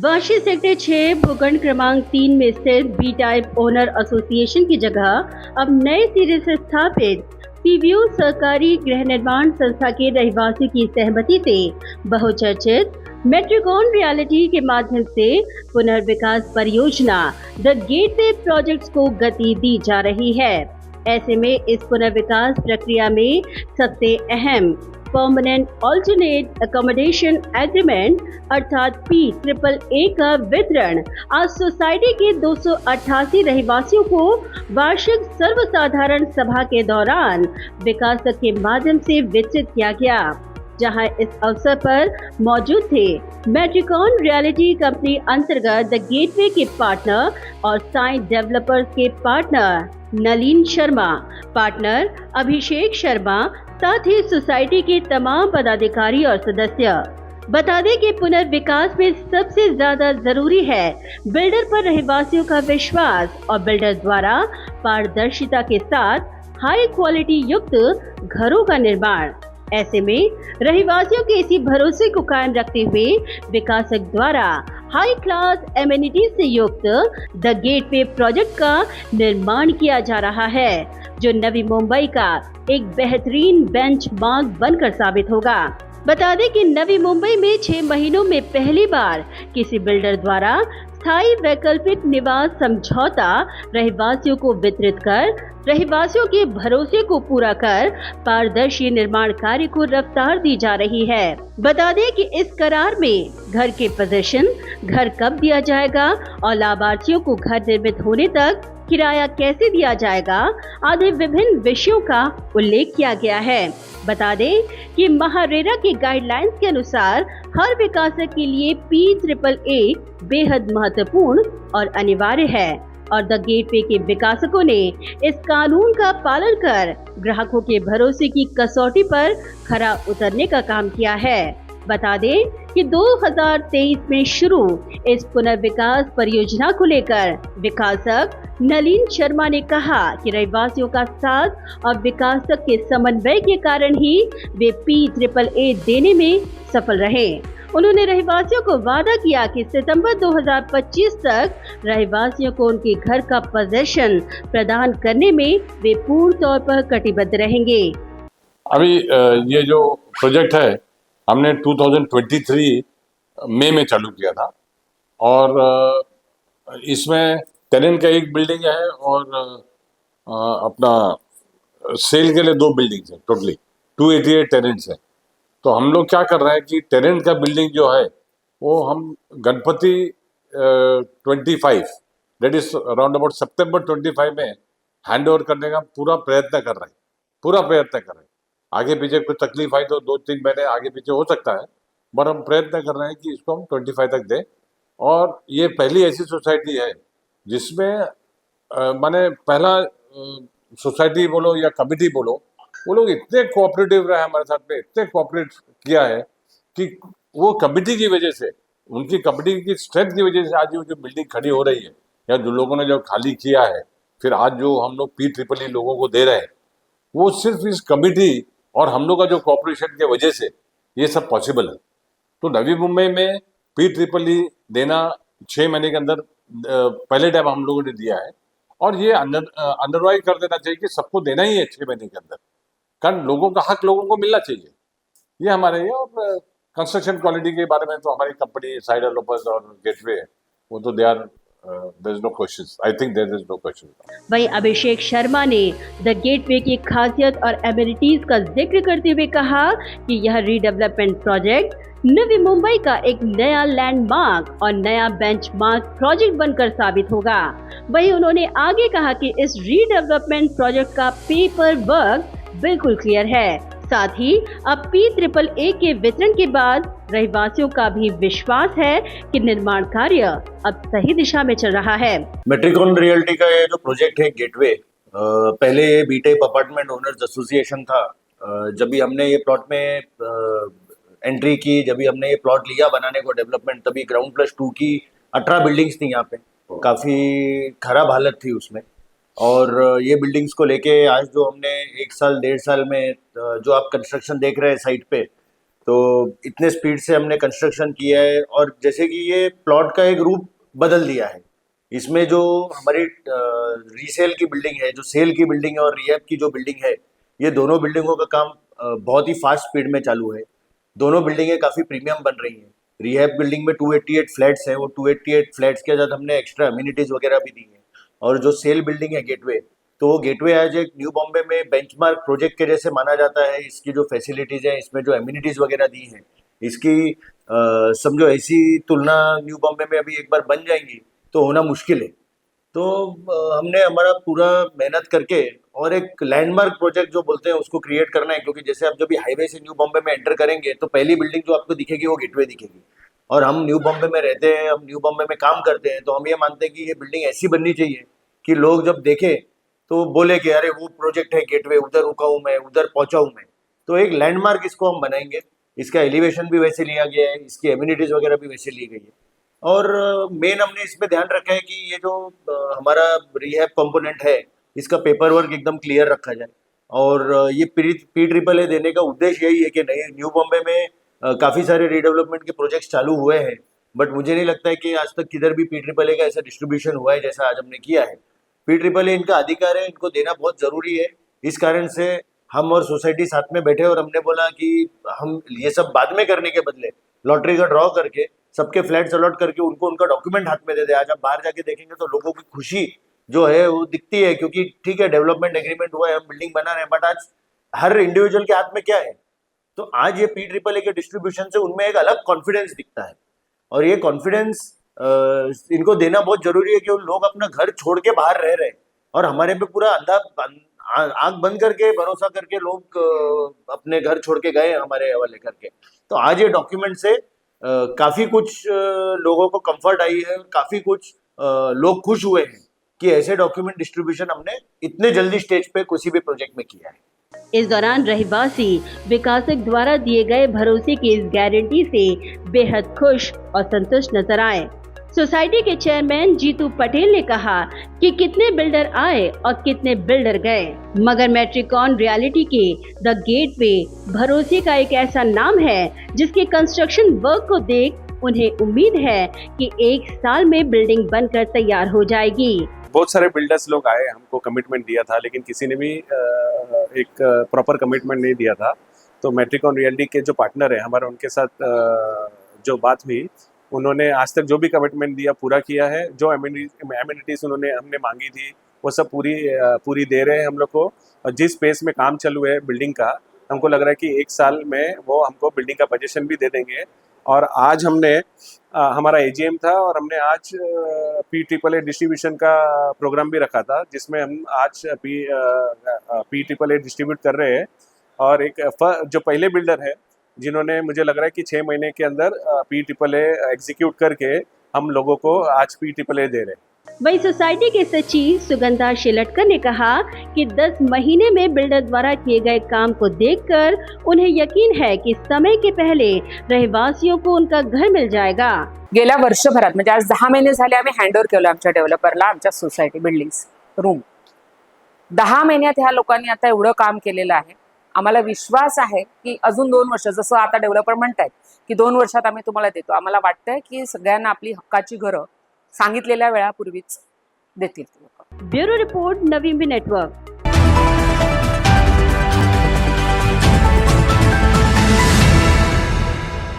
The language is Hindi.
वाशी सेक्टर 6 भूखंड क्रमांक 3 में स्थित बी टाइप ओनर एसोसिएशन की जगह अब नए सिरे से स्थापित पीवीयू सरकारी गृह निर्माण संस्था के रहवासियों की सहमति से बहुचर्चित मेट्रिकॉन रियल्टी के माध्यम से पुनर्विकास परियोजना द गेटवे प्रोजेक्ट्स को गति दी जा रही है। ऐसे में इस पुनर्विकास प्रक्रिया में सबसे अहम परमानेंट ऑल्टरनेट अकोमोडेशन एग्रीमेंट अर्थात PAAA का वितरण आज सोसाइटी के 288 रहवासियों को वार्षिक सर्वसाधारण सभा के दौरान विकासक के माध्यम से वितरित किया गया, जहां इस अवसर पर मौजूद थे मेट्रिकॉन रियल्टी कंपनी अंतर्गत द गेटवे के पार्टनर और साई डेवलपर्स के पार्टनर नलिन शर्मा, पार्टनर अभिषेक शर्मा, साथ ही सोसाइटी के तमाम पदाधिकारी और सदस्य। बता दें कि पुनर्विकास में सबसे ज्यादा जरूरी है बिल्डर पर रहवासियों का विश्वास और बिल्डर द्वारा पारदर्शिता के साथ हाई क्वालिटी युक्त घरों का निर्माण। ऐसे में रहवासियों के इसी भरोसे को कायम रखते हुए विकासक द्वारा हाई क्लास एमिनिटीज से युक्त द गेटवे प्रोजेक्ट का निर्माण किया जा रहा है, जो नवी मुंबई का एक बेहतरीन बेंचमार्क बनकर साबित होगा। बता दें कि नवी मुंबई में 6 महीनों में पहली बार किसी बिल्डर द्वारा स्थायी वैकल्पिक निवास समझौता रहवासियों को वितरित कर रहवासियों के भरोसे को पूरा कर पारदर्शी निर्माण कार्य को रफ्तार दी जा रही है। बता दें कि इस करार में घर के पोजीशन, घर कब दिया जाएगा और लाभार्थियों को घर निर्मित होने तक किराया कैसे दिया जाएगा आदि विभिन्न विषयों का उल्लेख किया गया है। बता दें कि महारेरा के गाइडलाइंस के अनुसार हर विकासक के लिए PAAA बेहद महत्वपूर्ण और अनिवार्य है और द गेटवे के विकासकों ने इस कानून का पालन कर ग्राहकों के भरोसे की कसौटी पर खरा उतरने का काम किया है। बता दें कि 2023 में शुरू इस पुनर्विकास परियोजना को लेकर विकासक नलिन शर्मा ने कहा कि रहवासियों का साथ और विकासक के समन्वय के कारण ही वे PAAA देने में सफल रहे। उन्होंने रहवासियों को वादा किया कि सितंबर 2025 तक रहवासियों को उनके घर का पोजीशन प्रदान करने में वे पूर्ण तौर पर कटिबद्ध रहेंगे। अभी ये जो प्रोजेक्ट है हमने 2023 मई में चालू किया था और इसमें टेनेंट का एक बिल्डिंग है और अपना सेल के लिए 2 बिल्डिंग्स हैं, टोटली 288 टेनेंट्स हैं। तो हम लोग क्या कर रहे हैं कि टेनेंट का बिल्डिंग जो है वो हम Ganpati 25 that is around about September 25 में हैंड ओवर करने का पूरा प्रयत्न कर रहे हैं। आगे पीछे कुछ तकलीफ आई तो 2-3 महीने आगे पीछे हो सकता है, पर हम प्रयत्न कर रहे हैं कि इसको हम 25 तक दें। और ये पहली ऐसी सोसाइटी है जिसमें माने पहला सोसाइटी बोलो या कमिटी बोलो, वो लोग इतने कोऑपरेटिव रहे हमारे साथ में, इतने कोऑपरेट किया है कि वो कमिटी की वजह से, उनकी कमिटी की स्ट्रेंथ की वजह से आज वो जो बिल्डिंग खड़ी हो रही है या जो लोगों ने जो खाली किया है, फिर आज जो हम लोग PAAA लोगों को दे रहे हैं, वो सिर्फ इस कमिटी और हम लोग का जो कोऑपरेशन के वजह से ये सब पॉसिबल है। तो नवी मुंबई में PAAA देना 6 महीने के अंदर पहले टाइम हम लोगों ने दिया है और ये अंडरवाइज कर देना चाहिए कि सबको देना ही है 6 महीने के अंदर, कारण लोगों का हक लोगों को मिलना चाहिए। ये हमारे ये और कंस्ट्रक्शन क्वालिटी के बारे में तो हमारी कंपनी साइड डेवलपर्स और गेटवे वो तो they are there is no questions. I think there is no question. वहीं अभिषेक शर्मा ने द गेटवे की खासियत और एमिनिटीज का जिक्र करते हुए कहा कि यह रीडेवलपमेंट प्रोजेक्ट नवी मुंबई का एक नया लैंडमार्क और नया बेंचमार्क प्रोजेक्ट बनकर साबित होगा। वहीं उन्होंने आगे कहा कि इस रीडेवलपमेंट प्रोजेक्ट का पेपर वर्क बिल्कुल क्लियर है, साथ ही अब PAAA के वितरण के बाद रहवासियों का भी विश्वास है कि निर्माण कार्य अब सही दिशा में चल रहा है। मेट्रिकॉन रियल्टी का ये जो प्रोजेक्ट है गेटवे, पहले ये B type apartment owners association था। जब भी हमने ये प्लॉट में एंट्री की, जब भी हमने ये प्लॉट लिया बनाने को डेवलपमेंट, तभी ग्राउंड प्लस 2 की 18 बिल्डिंग्स थी यहाँ पे, काफ़ी खराब हालत थी उसमें। और ये बिल्डिंग्स को लेके आज जो हमने 1 साल 1.5 साल में जो आप कंस्ट्रक्शन देख रहे हैं साइट पे, तो इतने स्पीड से हमने कंस्ट्रक्शन किया है और जैसे कि ये प्लॉट का एक रूप बदल दिया है। इसमें जो हमारी रीसेल की बिल्डिंग है, जो सेल की बिल्डिंग है और रिहैब की जो बिल्डिंग है, ये दोनों बिल्डिंगों का काम बहुत ही फास्ट स्पीड में चालू है। दोनों बिल्डिंगें काफ़ी प्रीमियम बन रही हैं। रिहैब बिल्डिंग में 288 फ्लैट्स हैं, वो 288 फ्लैट्स के साथ हमने एक्स्ट्रा अम्यूनिटीज़ वगैरह भी दी हैं। और जो सेल बिल्डिंग है गेटवे, तो वो गेटवे आज एक न्यू बॉम्बे में बेंचमार्क प्रोजेक्ट के जैसे माना जाता है। इसकी जो फैसिलिटीज़ हैं, इसमें जो अम्यूनिटीज़ वगैरह दी हैं, इसकी समझो ऐसी तुलना न्यू बॉम्बे में अभी एक बार बन जाएंगी तो होना मुश्किल है। तो हमने हमारा पूरा मेहनत करके और एक लैंडमार्क प्रोजेक्ट जो बोलते हैं उसको क्रिएट करना है, क्योंकि जैसे आप जब भी हाईवे से न्यू बॉम्बे में एंटर करेंगे तो पहली बिल्डिंग जो आपको दिखेगी वो गेटवे दिखेगी। और हम न्यू बॉम्बे में रहते हैं, हम न्यू बॉम्बे में काम करते हैं, तो हम ये मानते हैं कि ये बिल्डिंग ऐसी बननी चाहिए कि लोग जब देखें तो बोले कि अरे वो प्रोजेक्ट है गेटवे, उधर रुका हूँ मैं, उधर पहुंचा हूँ मैं। तो एक लैंडमार्क इसको हम बनाएंगे। इसका एलिवेशन भी वैसे लिया गया है, इसकी एम्यूनिटीज़ वगैरह भी वैसे ली गई है। और मेन हमने इसमें ध्यान रखा है कि ये जो हमारा रिहैब कंपोनेंट है, इसका पेपर वर्क एकदम क्लियर रखा जाए। और ये पी ट्रिपल ए देने का उद्देश्य यही है कि नई न्यू बॉम्बे में काफ़ी सारे रीडेवलपमेंट के प्रोजेक्ट्स चालू हुए हैं, बट मुझे नहीं लगता है कि आज तक किधर भी पी ट्रिपल ए का ऐसा डिस्ट्रीब्यूशन हुआ है जैसा आज हमने किया है। पी ट्रिपल ए इनका अधिकार है, इनको देना बहुत ज़रूरी है। इस कारण से हम और सोसाइटी साथ में बैठे और हमने बोला कि हम ये सब बाद में करने के बदले लॉटरी का ड्रॉ करके सबके फ्लैट्स अलॉट करके उनको उनका डॉक्यूमेंट हाथ में दे दे। आज आप बाहर जाके देखेंगे तो लोगों की खुशी जो है वो दिखती है, क्योंकि ठीक है डेवलपमेंट एग्रीमेंट हुआ है, हम बिल्डिंग बना रहे हैं, बट आज हर इंडिविजुअल के हाथ में क्या है? तो आज ये पी ट्रिपल ए के डिस्ट्रीब्यूशन से उनमें एक अलग कॉन्फिडेंस दिखता है। और ये कॉन्फिडेंस इनको देना बहुत जरूरी है कि उन लोग अपना घर छोड़ के बाहर रह रहे हैं और हमारे पे पूरा आंख बंद करके भरोसा करके लोग अपने घर छोड़ के गए हमारे हवाले करके। तो आज ये डॉक्यूमेंट से काफी कुछ लोगों को कंफर्ट आई है, काफी कुछ लोग खुश हुए हैं कि ऐसे डॉक्यूमेंट डिस्ट्रीब्यूशन हमने इतने जल्दी स्टेज पे किसी भी प्रोजेक्ट में किया है। इस दौरान रहवासी विकासक द्वारा दिए गए भरोसे की इस गारंटी से बेहद खुश और संतुष्ट नजर आए। सोसाइटी के चेयरमैन जीतू पटेल ने कहा कि कितने बिल्डर आए और कितने बिल्डर गए, मगर मैट्रिकॉन रियल्टी के द गेटवे भरोसे का एक ऐसा नाम है जिसके कंस्ट्रक्शन वर्क को देख उन्हें उम्मीद है कि 1 साल में बिल्डिंग बनकर तैयार हो जाएगी। बहुत सारे बिल्डर्स लोग आए, हमको कमिटमेंट दिया था, लेकिन किसी ने भी एक प्रॉपर कमिटमेंट नहीं दिया था। तो मैट्रिकॉन रियल्टी के जो पार्टनर है हमारा, उनके साथ जो बात हुई, उन्होंने आज तक जो भी कमिटमेंट दिया पूरा किया है। जो एमिनिटीज़ हमने मांगी थी वो सब पूरी दे रहे हैं हम लोग को। और जिस पेस में काम चालू है बिल्डिंग का, हमको लग रहा है कि 1 साल में वो हमको बिल्डिंग का पोजीशन भी दे देंगे। और आज हमने हमारा एजीएम था और हमने आज पी-ट्रिपल-ए डिस्ट्रीब्यूशन का प्रोग्राम भी रखा था, जिसमें हम आज पी-ट्रिपल-ए डिस्ट्रीब्यूट कर रहे हैं। और एक जो पहले बिल्डर है जिन्होंने, मुझे लग रहा है कि 6 महीने के अंदर पी-ट्रिपल-ए एग्जीक्यूट करके हम लोगों को आज पी-ट्रिपल-ए दे रहे हैं। वही सोसाइटी के सचिव सुगंधा शिलटकर ने कहा कि 10 महीने में बिल्डर द्वारा किए गए काम को देखकर उन्हें यकीन है कि समय के पहले रहवासियों को उनका घर मिल जाएगा। गेल्या वर्षभरात म्हणजे आज 10 महिने झाले आम्ही हँडओव्हर केलं आमच्या डेव्हलपरला आमच्या सोसायटी बिल्डिंग्स रूम। 10 महिन्यात ह्या लोकांनी आता एवढं काम केलेलं आहे। आम्हाला विश्वास आहे की अजून 2 वर्ष, जसं आता डेव्हलपर म्हणतायत की 2 वर्षात आम्ही तुम्हाला देतो, आम्हाला वाटतंय की सगळ्यांना आपली हक्काची घरं सांगितलेल्या वेळापूर्वीच देतील लोक। ब्युरो रिपोर्ट, नवी नेटवर्क।